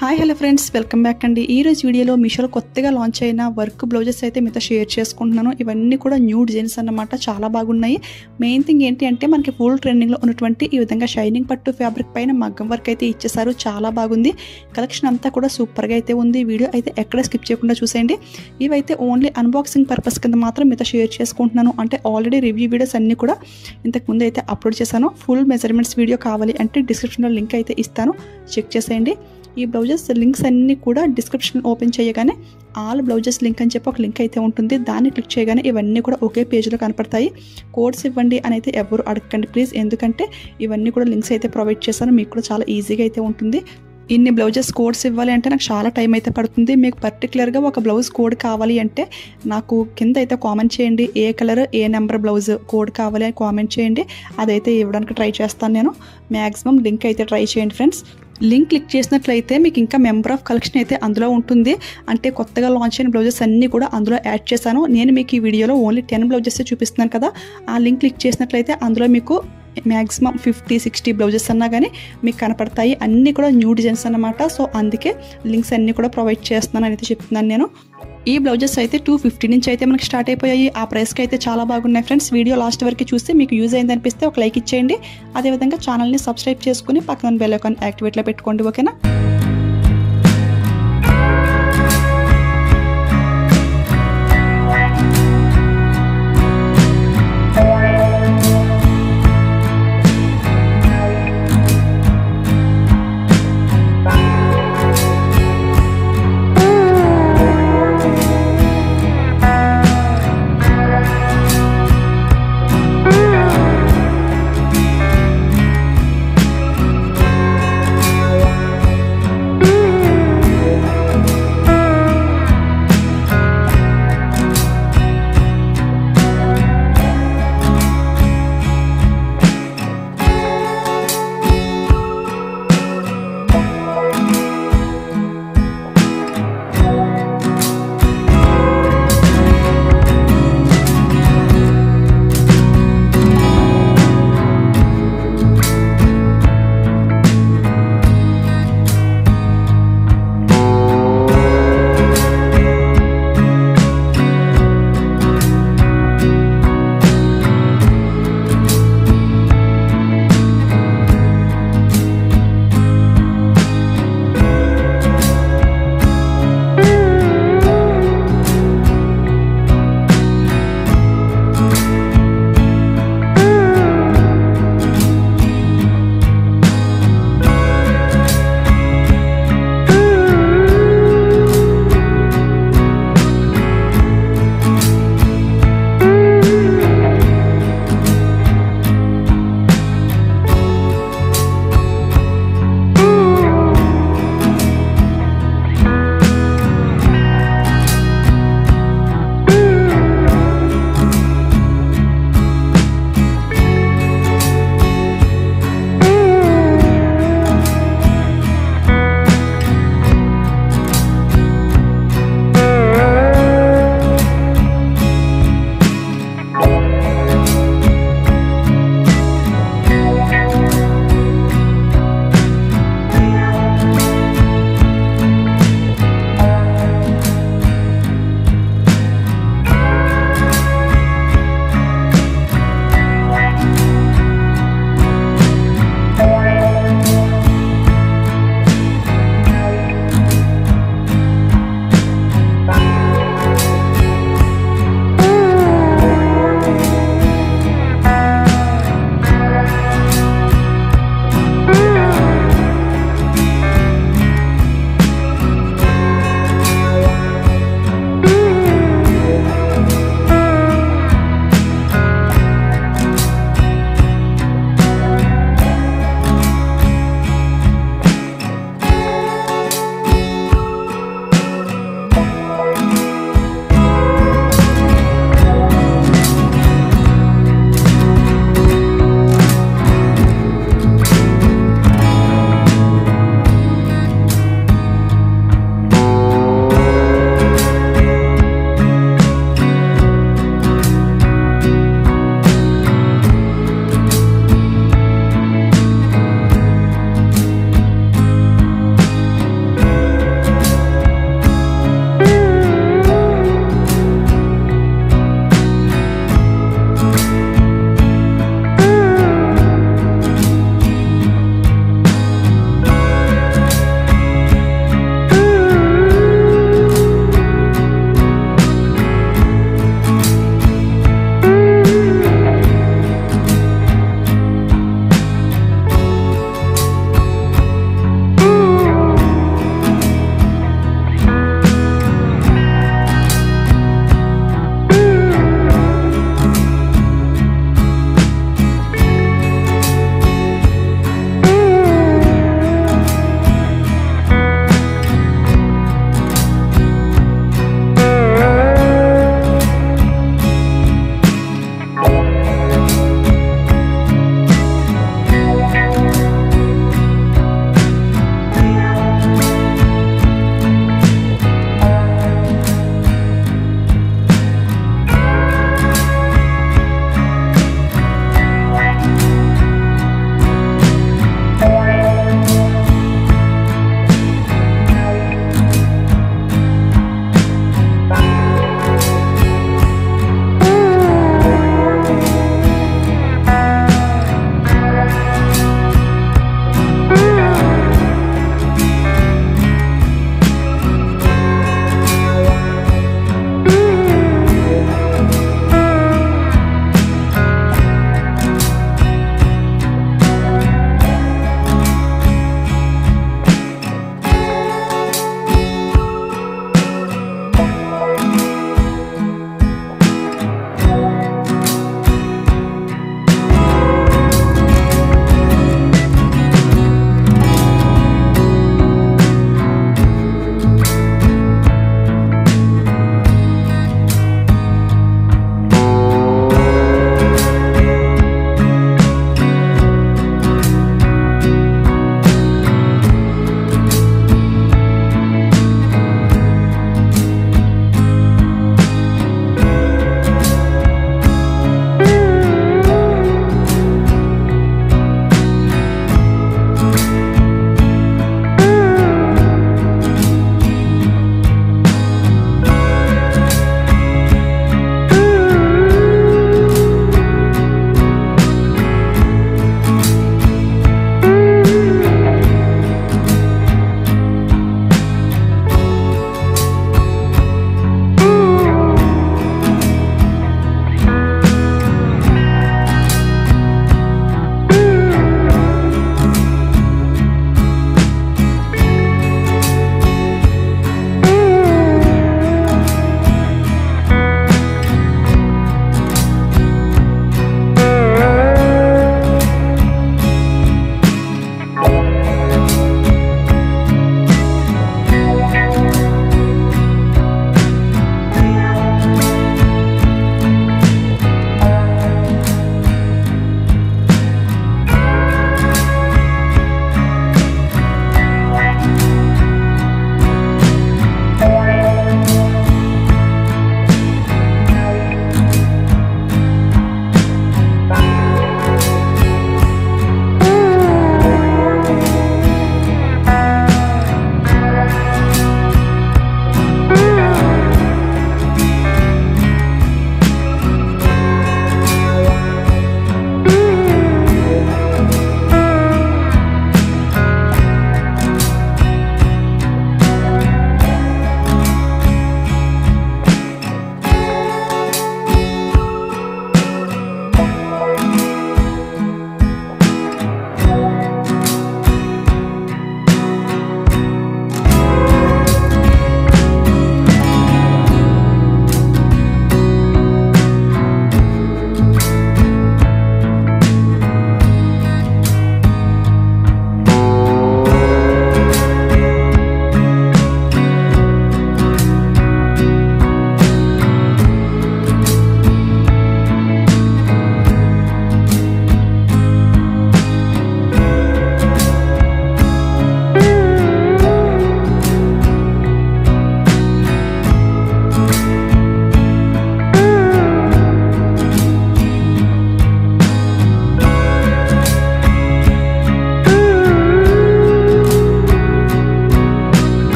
Hi hello friends, welcome back అండి. ఈ రోజు వీడియోలో మీషోలో కొత్తగా లాంచ్ అయిన వర్క్ బ్లౌజెస్ అయితే మీతో షేర్ చేసుకుంటున్నాను. ఇవన్నీ కూడా న్యూ డిజైన్స్ అన్నమాట, చాలా బాగున్నాయి. మెయిన్ థింగ్ ఏంటి అంటే మనకి ఫుల్ ట్రెండింగ్లో ఉన్నటువంటి ఈ విధంగా షైనింగ్ పట్టు ఫ్యాబ్రిక్ పైన మగ్గం వర్క్ అయితే ఇచ్చేసారు. చాలా బాగుంది. కలెక్షన్ అంతా కూడా సూపర్గా అయితే ఉంది. వీడియో అయితే ఎక్కడ స్కిప్ చేయకుండా చూసేయండి. ఇవైతే ఓన్లీ అన్బాక్సింగ్ పర్పస్ కింద మాత్రం మీతో షేర్ చేసుకుంటున్నాను. అంటే ఆల్రెడీ రివ్యూ వీడియోస్ అన్నీ కూడా ఇంతకుముందు అయితే అప్లోడ్ చేశాను. ఫుల్ మెజర్మెంట్స్ వీడియో కావాలి అంటే డిస్క్రిప్షన్లో లింక్ అయితే ఇస్తాను, చెక్ చేసేయండి. ఈ బ్లౌజెస్ లింక్స్ అన్నీ కూడా డిస్క్రిప్షన్ ఓపెన్ చేయగానే ఆల్ బ్లౌజెస్ లింక్ అని చెప్పి ఒక లింక్ అయితే ఉంటుంది. దాన్ని క్లిక్ చేయగానే ఇవన్నీ కూడా ఒకే పేజ్లో కనపడతాయి. కోడ్స్ ఇవ్వండి అని అయితే ఎవరు అడగండి ప్లీజ్, ఎందుకంటే ఇవన్నీ కూడా లింక్స్ అయితే ప్రొవైడ్ చేశాను. మీకు కూడా చాలా ఈజీగా అయితే ఉంటుంది. ఇన్ని బ్లౌజెస్ కోడ్స్ ఇవ్వాలి అంటే నాకు చాలా టైం అయితే పడుతుంది. మీకు పర్టికులర్గా ఒక బ్లౌజ్ కోడ్ కావాలి అంటే నాకు కింద అయితే కామెంట్ చేయండి. ఏ కలర్ ఏ నెంబర్ బ్లౌజ్ కోడ్ కావాలి అని కామెంట్ చేయండి. అదైతే ఇవ్వడానికి ట్రై చేస్తాను నేను. మ్యాక్సిమం లింక్ అయితే ట్రై చేయండి ఫ్రెండ్స్. లింక్ క్లిక్ చేసినట్లయితే మీకు ఇంకా మెంబర్ ఆఫ్ కలెక్షన్ అయితే అందులో ఉంటుంది. అంటే కొత్తగా లాంచ్ అయిన బ్లౌజెస్ అన్నీ కూడా అందులో యాడ్ చేశాను. నేను మీకు ఈ వీడియోలో ఓన్లీ 10 బ్లౌజెస్ చూపిస్తున్నాను కదా. ఆ లింక్ క్లిక్ చేసినట్లయితే అందులో మీకు మ్యాక్సిమం 50-60 బ్లౌజెస్ అన్నా కానీ మీకు కనపడతాయి. అన్నీ కూడా న్యూ డిజైన్స్ అన్నమాట. సో అందుకే లింక్స్ అన్నీ కూడా ప్రొవైడ్ చేస్తున్నాను అని అయితే చెప్తున్నాను నేను. ఈ బ్లౌజెస్ అయితే 250 నుంచి అయితే మనకి స్టార్ట్ అయిపోయాయి. ఆ ప్రైస్కి అయితే చాలా బాగున్నాయి ఫ్రెండ్స్. వీడియో లాస్ట్ వరకు చూసి మీకు యూజ్ అయింది అనిపిస్తే ఒక లైక్ ఇచ్చేయండి. అదేవిధంగా ఛానల్ని సబ్స్క్రైబ్ చేసుకుని పక్కన బెల్ ఐకాన్ యాక్టివేట్లో పెట్టుకోండి, ఓకేనా.